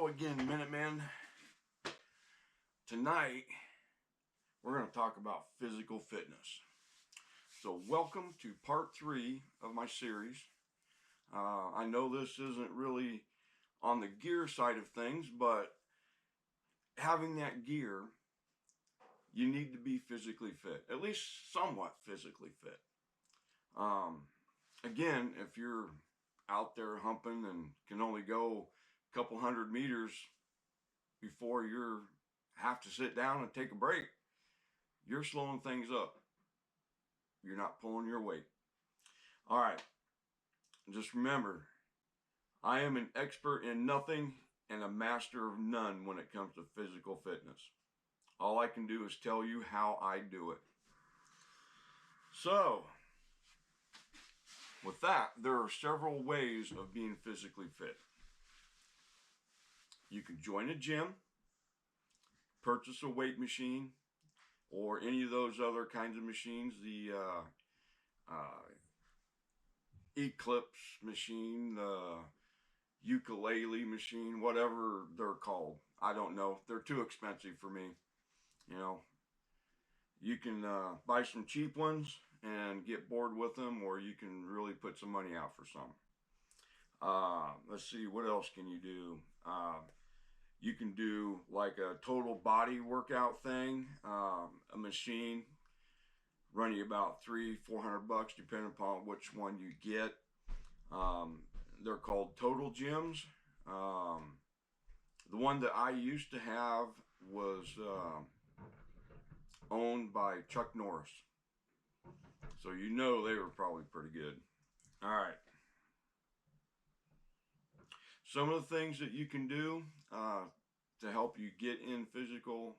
Hello again, Minutemen. Tonight, we're going to talk about physical fitness. So welcome to part 3 of my series. I know this isn't really on the gear side of things, but having that gear, you need to be physically fit, at least somewhat physically fit. Again, if you're out there humping and can only go a couple hundred meters before you have to sit down and take a break, you're slowing things up. You're not pulling your weight. All right, just remember, I am an expert in nothing and a master of none when it comes to physical fitness. All I can do is tell you how I do it. So, with that, there are several ways of being physically fit. You can join a gym, purchase a weight machine, or any of those other kinds of machines, the Eclipse machine, the ukulele machine, whatever they're called. I don't know. They're too expensive for me. You know, you can buy some cheap ones and get bored with them, or you can really put some money out for some. Let's see, what else can you do? You can do like a total body workout thing, a machine, run you about $300-400 depending upon which one you get. They're called total gyms. The one that I used to have was owned by Chuck Norris. So you know they were probably pretty good. All right. Some of the things that you can do to help you get in physical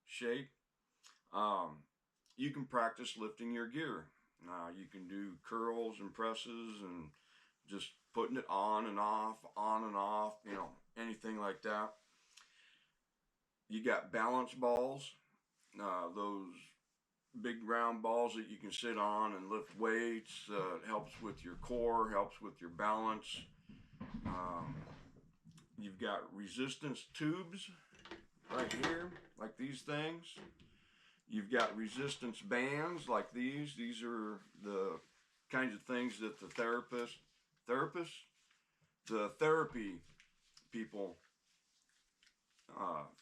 shape, you can practice lifting your gear. You can do curls and presses and just putting it on and off, you know, anything like that. You got balance balls, those big round balls that you can sit on and lift weights. It helps with your core, helps with your balance. You've got resistance tubes right here, like these things. You've got resistance bands like these. These are the kinds of things that the therapy people,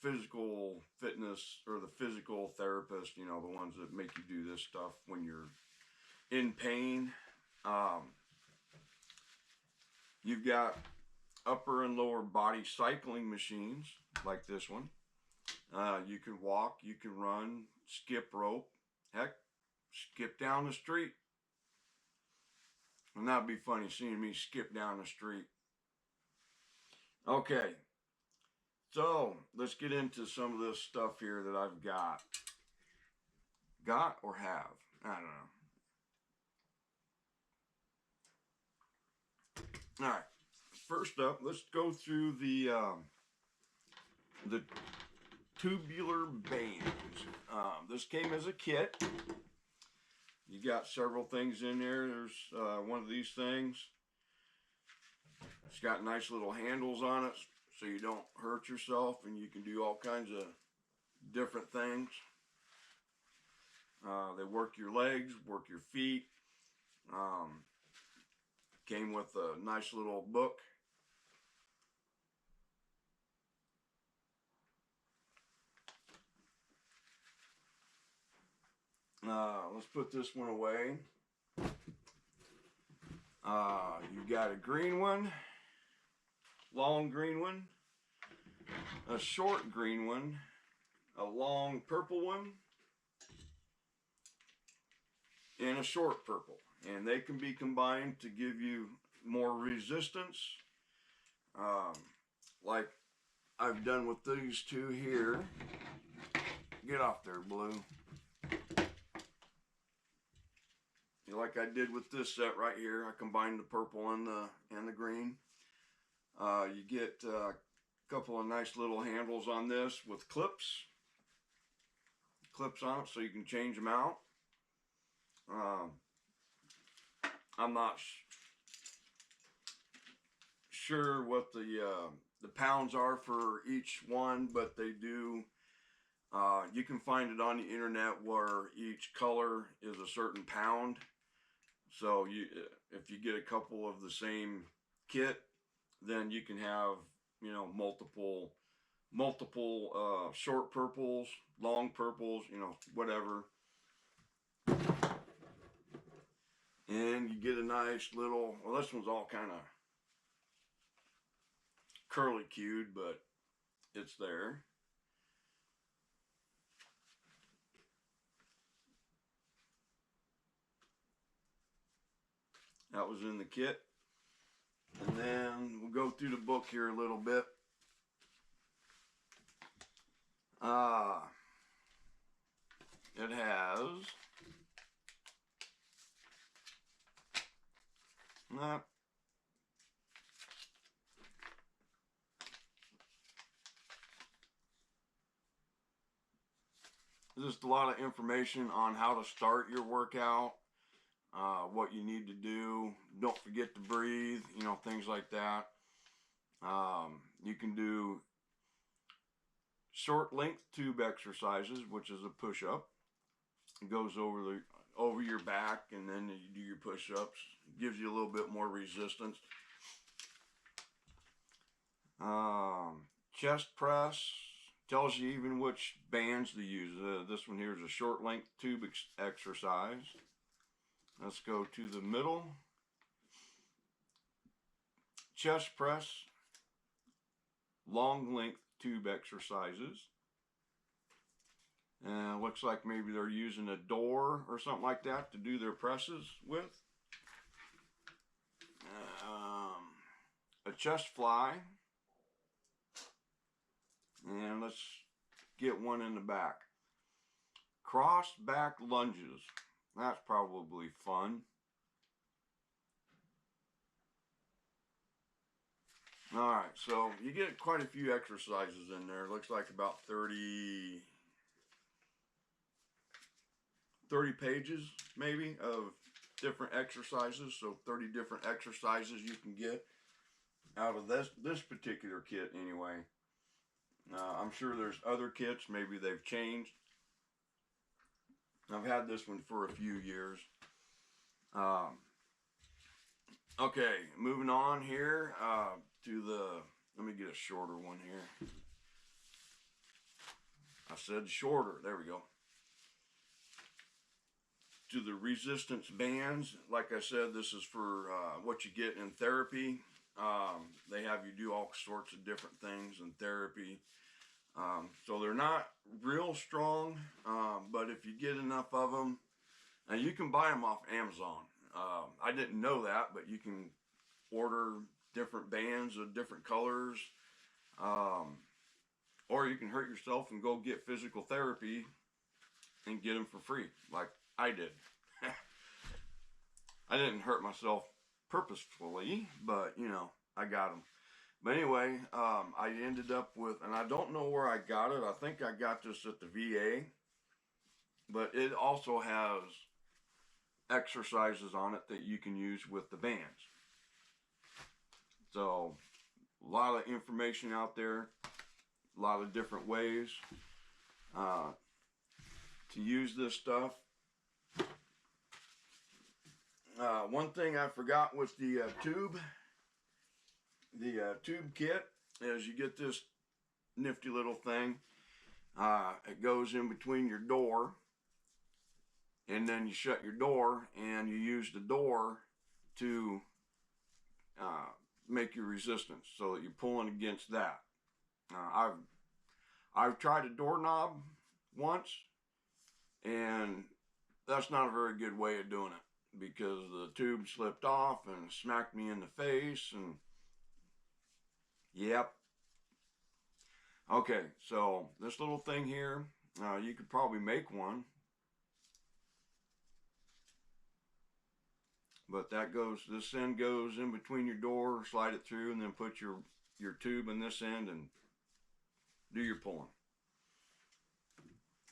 physical fitness, or the physical therapist, you know, the ones that make you do this stuff when you're in pain. You've got upper and lower body cycling machines like this one. You can walk, you can run, skip rope, heck, skip down the street. And that'd be funny seeing me skip down the street. Okay, so let's get into some of this stuff here that I've got. Got or have? I don't know. All right, first up, let's go through the tubular bands. This came as a kit. You got several things in there. There's one of these things. It's got nice little handles on it so you don't hurt yourself, and you can do all kinds of different things. They work your legs, work your feet. Came with a nice little book. Let's put this one away. You got a green one, long green one, a short green one, a long purple one, and a short purple. And they can be combined to give you more resistance, like I've done with these two here. Get off there, Blue. Like I did with this set right here, I combined the purple and the green. You get a couple of nice little handles on this with clips on it, so you can change them out. I'm not sure what the the pounds are for each one, but they do. You can find it on the internet where each color is a certain pound. So if you get a couple of the same kit, then you can have, you know, multiple short purples, long purples, you know, whatever. And you get a nice little, well, this one's all kind of curly cued, but it's there. That was in the kit. And then we'll go through the book here a little bit. It has just a lot of information on how to start your workout, what you need to do. Don't forget to breathe, you know, things like that. You can do short length tube exercises, which is a push-up. It goes over your back, and then you do your push-ups. It gives you a little bit more resistance. Chest press tells you even which bands to use. This one here is a short length tube exercise. Let's go to the middle. Chest press, long length tube exercises. Looks like maybe they're using a door or something like that to do their presses with. A chest fly. And let's get one in the back. Cross back lunges. That's probably fun. Alright, so you get quite a few exercises in there. It looks like about 30 pages maybe of different exercises. So 30 different exercises you can get out of this particular kit anyway. I'm sure there's other kits, maybe they've changed. I've had this one for a few years. Okay, moving on here to let me get a shorter one here. I said shorter, there we go. To the resistance bands. Like I said, this is for what you get in therapy. They have you do all sorts of different things in therapy. So they're not real strong, but if you get enough of them, now you can buy them off Amazon. I didn't know that, but you can order different bands of different colors, or you can hurt yourself and go get physical therapy and get them for free, like I did. I didn't hurt myself purposefully, but you know, I got them. But anyway, I ended up with, and I don't know where I got it. I think I got this at the VA, but it also has exercises on it that you can use with the bands. So, a lot of information out there, a lot of different ways to use this stuff. One thing I forgot was the tube. The tube kit is you get this nifty little thing. It goes in between your door, and then you shut your door, and you use the door to make your resistance, so that you're pulling against that. I've tried a doorknob once, and that's not a very good way of doing it, because the tube slipped off and smacked me in the face, and yep. Okay, so this little thing here, you could probably make one. But that goes, this end goes in between your door, slide it through, and then put your tube in this end and do your pulling.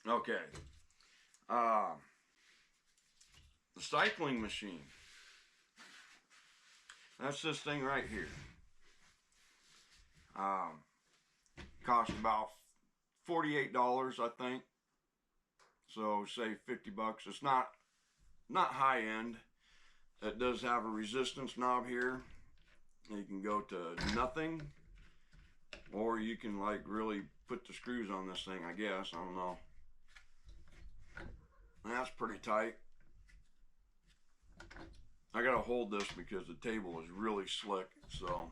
Okay. The cycling machine. That's this thing right here. Cost about $48, I think. So say 50 bucks. It's not high end. It does have a resistance knob here. You can go to nothing, or you can like really put the screws on this thing, I guess. I don't know. That's pretty tight. I gotta hold this because the table is really slick, so.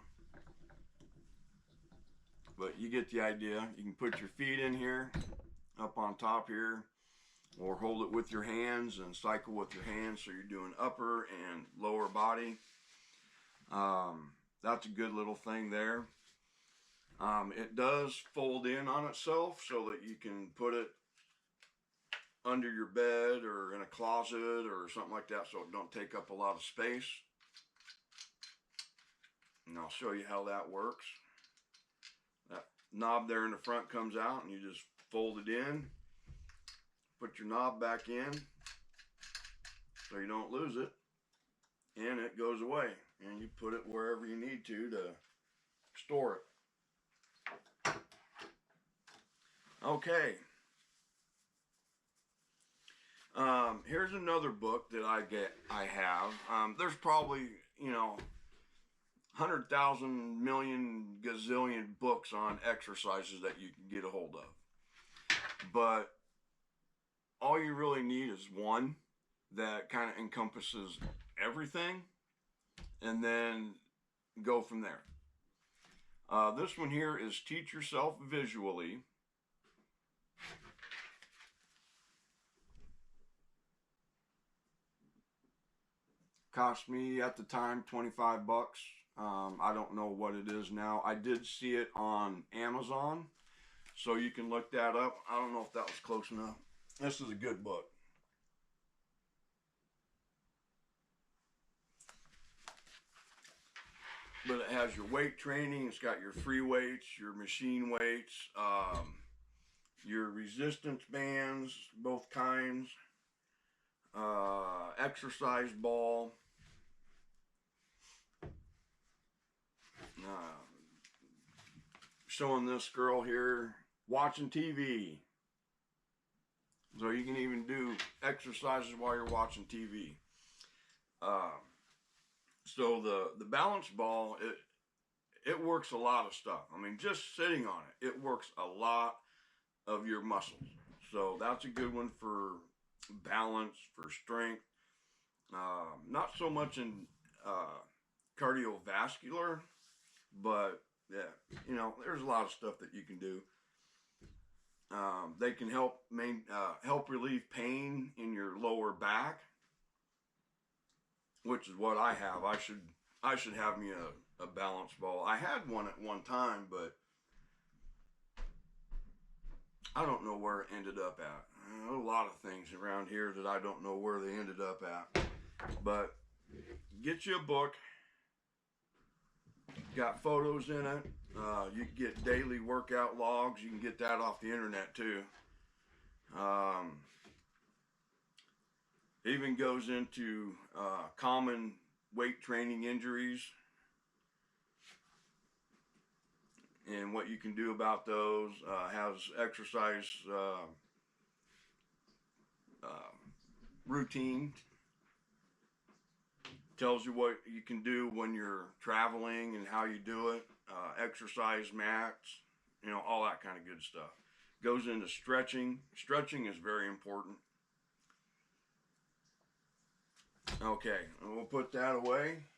But you get the idea. You can put your feet in here, up on top here, or hold it with your hands and cycle with your hands, so you're doing upper and lower body. That's a good little thing there. It does fold in on itself so that you can put it under your bed or in a closet or something like that, so it don't take up a lot of space. And I'll show you how that works. That knob there in the front comes out and you just fold it in, put your knob back in so you don't lose it, and it goes away, and you put it wherever you need to store it. Okay. Here's another book that I have. There's probably, 100,000 million gazillion books on exercises that you can get a hold of. But all you really need is one that kind of encompasses everything, and then go from there. This one here is Teach Yourself Visually. Cost me at the time 25 bucks. I don't know what it is now. I did see it on Amazon, so you can look that up. I don't know if that was close enough. This is a good book. But it has your weight training. It's got your free weights, your machine weights, your resistance bands, both kinds, exercise ball, showing this girl here watching TV. So you can even do exercises while you're watching TV. So the balance ball, it works a lot of stuff. I mean, just sitting on it works a lot of your muscles. So that's a good one for balance, for strength. Not so much in cardiovascular, but yeah, there's a lot of stuff that you can do. They can help relieve pain in your lower back, which is what I have. I should have me a balance ball. I had one at one time, but I don't know where it ended up at. A lot of things around here that I don't know where they ended up at. But get you a book. Got photos in it. You can get daily workout logs. You can get that off the internet too. Even goes into common weight training injuries and what you can do about those. Has exercise routine. Tells you what you can do when you're traveling and how you do it. Exercise mats, all that kind of good stuff. Goes into stretching. Stretching is very important. Okay, we'll put that away.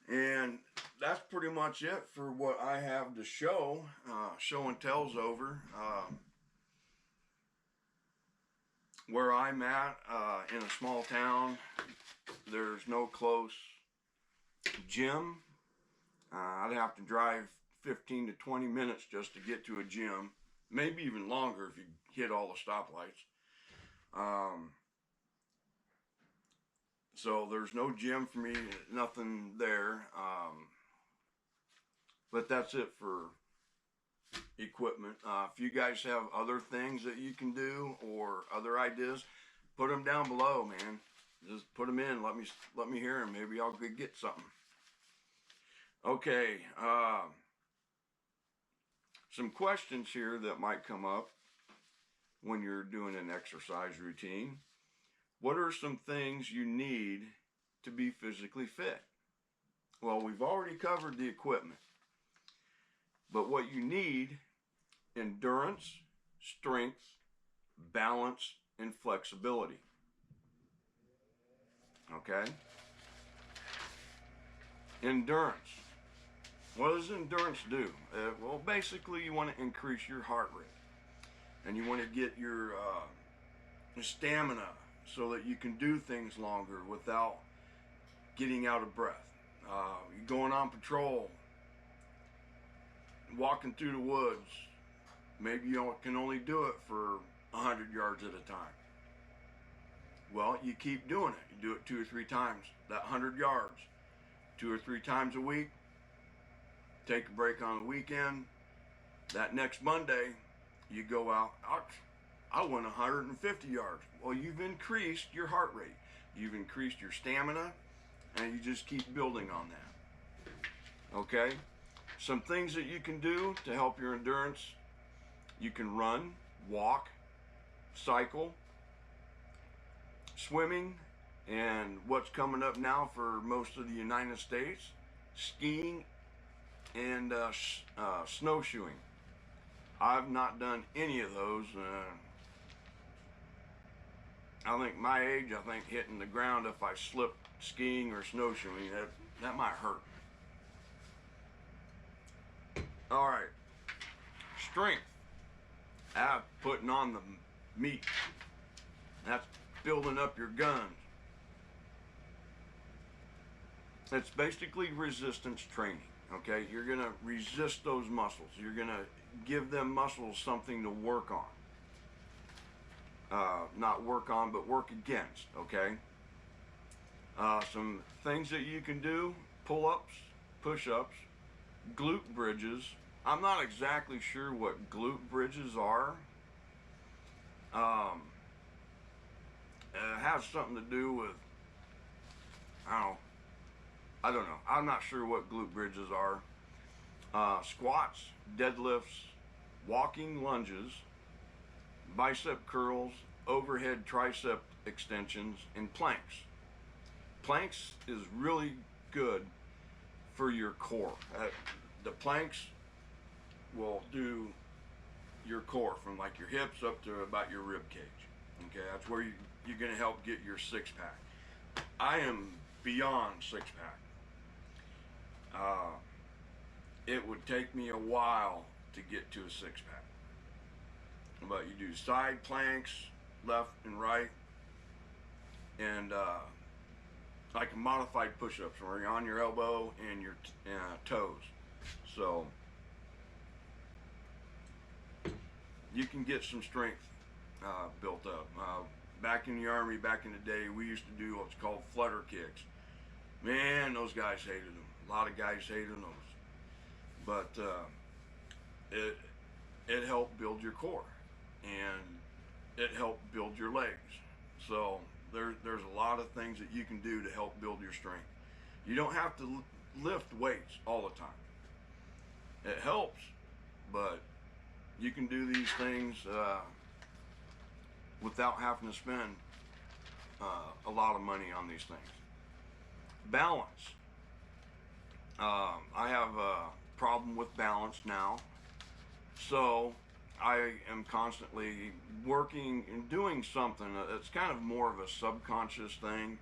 And that's pretty much it for what I have to show. Show and tell's over. Where I'm at, in a small town, there's no close gym. I'd have to drive 15 to 20 minutes just to get to a gym. Maybe even longer if you hit all the stoplights. So there's no gym for me, nothing there. But that's it for equipment. If you guys have other things that you can do or other ideas, put them down below, man. Just put them in. Let me hear them. Maybe I'll get something. Okay, some questions here that might come up when you're doing an exercise routine. What are some things you need to be physically fit? Well, we've already covered the equipment, but what you need: endurance, strength, balance, and flexibility. Okay? Endurance. What does endurance do? Well, basically, you want to increase your heart rate, and you want to get your stamina so that you can do things longer without getting out of breath. You're going on patrol, walking through the woods. Maybe you can only do it for 100 yards at a time. Well, you keep doing it. You do it 2 or 3 times, that 100 yards, 2 or 3 times a week. Take a break on the weekend. That next Monday, you go out. I went 150 yards. Well, you've increased your heart rate. You've increased your stamina, and you just keep building on that. Okay? Some things that you can do to help your endurance: you can run, walk, cycle, swimming, and what's coming up now for most of the United States, skiing and snowshoeing. I've not done any of those. I think my age, I think hitting the ground if I slip skiing or snowshoeing, that might hurt. All right, strength. Putting on the meat. That's building up your guns. It's basically resistance training. Okay, you're gonna resist those muscles. You're gonna give them muscles something to work on. Not work on, but work against. Okay. Some things that you can do: pull-ups, push-ups, glute bridges. I'm not exactly sure what glute bridges are. Um, it has something to do with, I don't know. I'm not sure what glute bridges are. Squats, deadlifts, walking lunges, bicep curls, overhead tricep extensions, and planks. Planks is really good for your core. The planks will do your core from like your hips up to about your rib cage. Okay, that's where you're going to help get your six pack. I am beyond six pack. It would take me a while to get to a six pack. But you do side planks, left and right, and like modified push-ups where you're on your elbow and your toes. So you can get some strength built up. Back in the Army, back in the day, we used to do what's called flutter kicks. Man, those guys hated them. A lot of guys hated those. But it helped build your core, and it helped build your legs. So there's a lot of things that you can do to help build your strength. You don't have to lift weights all the time. It helps, but you can do these things without having to spend a lot of money on these things. Balance. I have a problem with balance now, so I am constantly working and doing something. It's kind of more of a subconscious thing,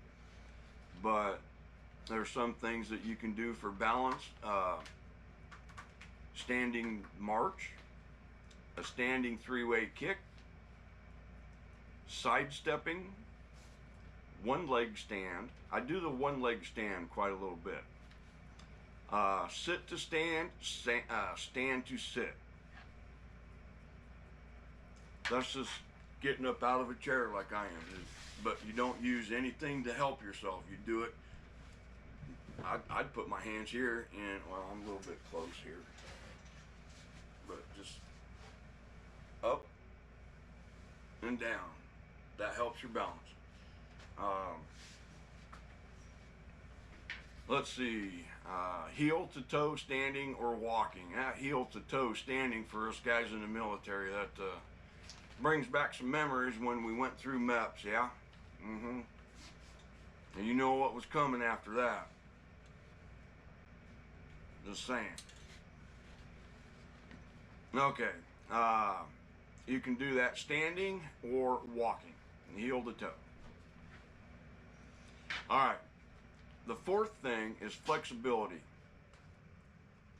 but there's some things that you can do for balance. Standing march, a standing three-way kick, sidestepping, one leg stand. I do the one leg stand quite a little bit. Sit to stand, stand to sit. That's just getting up out of a chair like I am. But you don't use anything to help yourself. You do it. I'd put my hands here, and well, I'm a little bit close here. But just up and down. That helps your balance. Let's see, heel to toe standing or walking. Heel to toe standing for us guys in the military. That brings back some memories when we went through MEPS, yeah? Mm-hmm. And you know what was coming after that. Just saying. Okay. You can do that standing or walking, heel to toe. All right. The fourth thing is flexibility.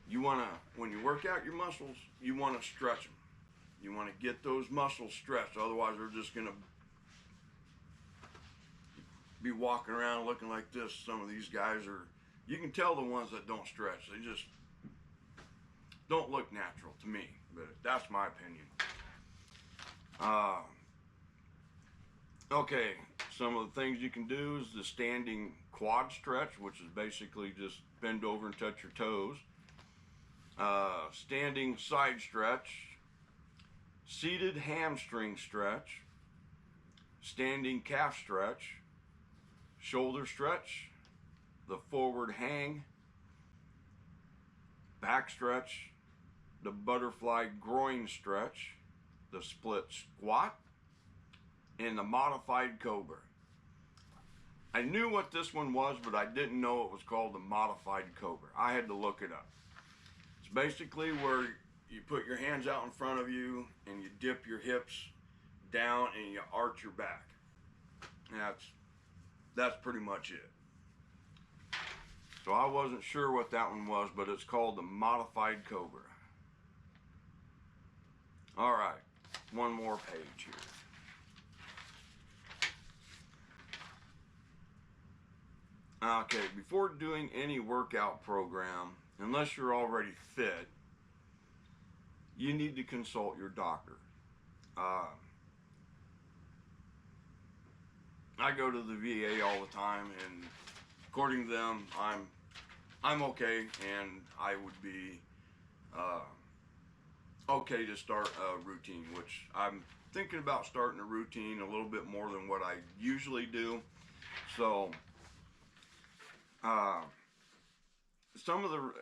You want to, when you work out your muscles, you want to stretch them. You want to get those muscles stretched. Otherwise, they're just going to be walking around looking like this. Some of these guys are, you can tell the ones that don't stretch. They just don't look natural to me, but that's my opinion. Okay, some of the things you can do is the standing quad stretch, which is basically just bend over and touch your toes. Standing side stretch, seated hamstring stretch, standing calf stretch, shoulder stretch, the forward hang, back stretch, the butterfly groin stretch, the split squat, and the modified cobra. I knew what this one was, but I didn't know it was called the modified cobra. I had to look it up. It's basically where you put your hands out in front of you and you dip your hips down and you arch your back. That's pretty much it. So I wasn't sure what that one was, but it's called the modified cobra. All right, one more page here. Okay, before doing any workout program, unless you're already fit, you need to consult your doctor. I go to the VA all the time, and according to them, I'm okay, and I would be okay to start a routine, which I'm thinking about starting a routine a little bit more than what I usually do. So some of the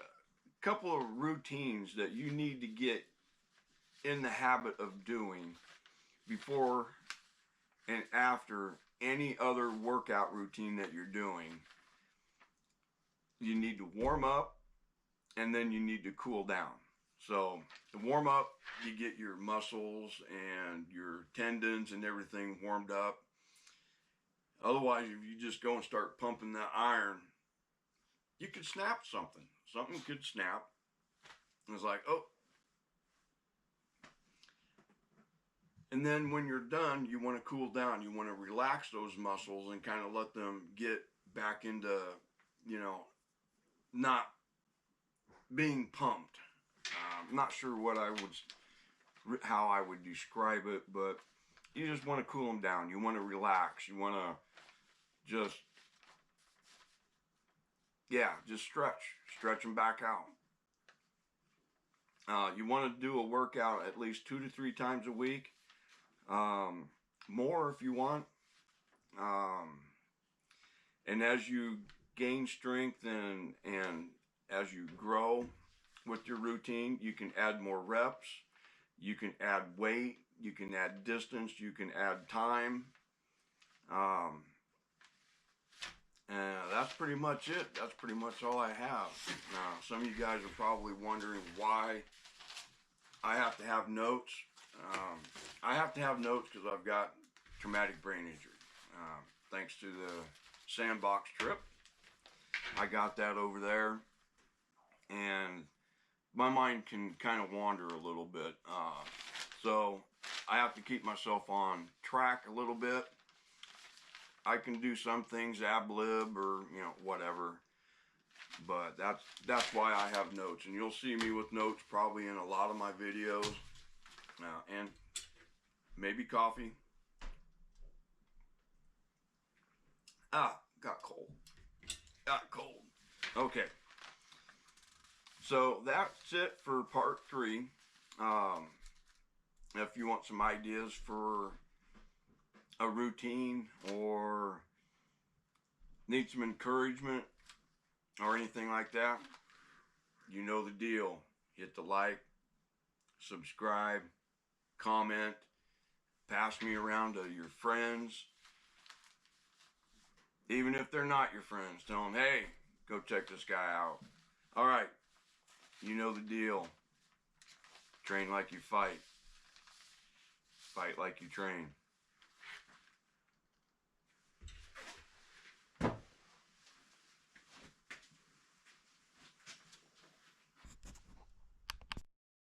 couple of routines that you need to get in the habit of doing before and after any other workout routine that you're doing. You need to warm up, and then you need to cool down. So to warm up, you get your muscles and your tendons and everything warmed up. Otherwise, if you just go and start pumping that iron, you could snap something. Something could snap. And it's like, oh. And then when you're done, you want to cool down. You want to relax those muscles and kind of let them get back into, not being pumped. I'm not sure how I would describe it, but you just want to cool them down. You want to relax. You want to just stretch them back out. You want to do a workout at least 2 to 3 times a week. More if you want. And as you gain strength and as you grow with your routine, you can add more reps, you can add weight, you can add distance, you can add time. And that's pretty much it. That's pretty much all I have. Now, some of you guys are probably wondering why I have to have notes. I have to have notes because I've got traumatic brain injury. Thanks to the sandbox trip, I got that over there, and my mind can kind of wander a little bit. So I have to keep myself on track a little bit. I can do some things ab lib or whatever, but that's why I have notes, and you'll see me with notes probably in a lot of my videos. And maybe coffee. Got cold. Okay. So that's it for part 3. If you want some ideas for a routine or need some encouragement, or anything like that, you know the deal. Hit the like, subscribe, comment, pass me around to your friends. Even if they're not your friends, tell them, hey, go check this guy out. All right, you know the deal. Train like you fight. Fight like you train.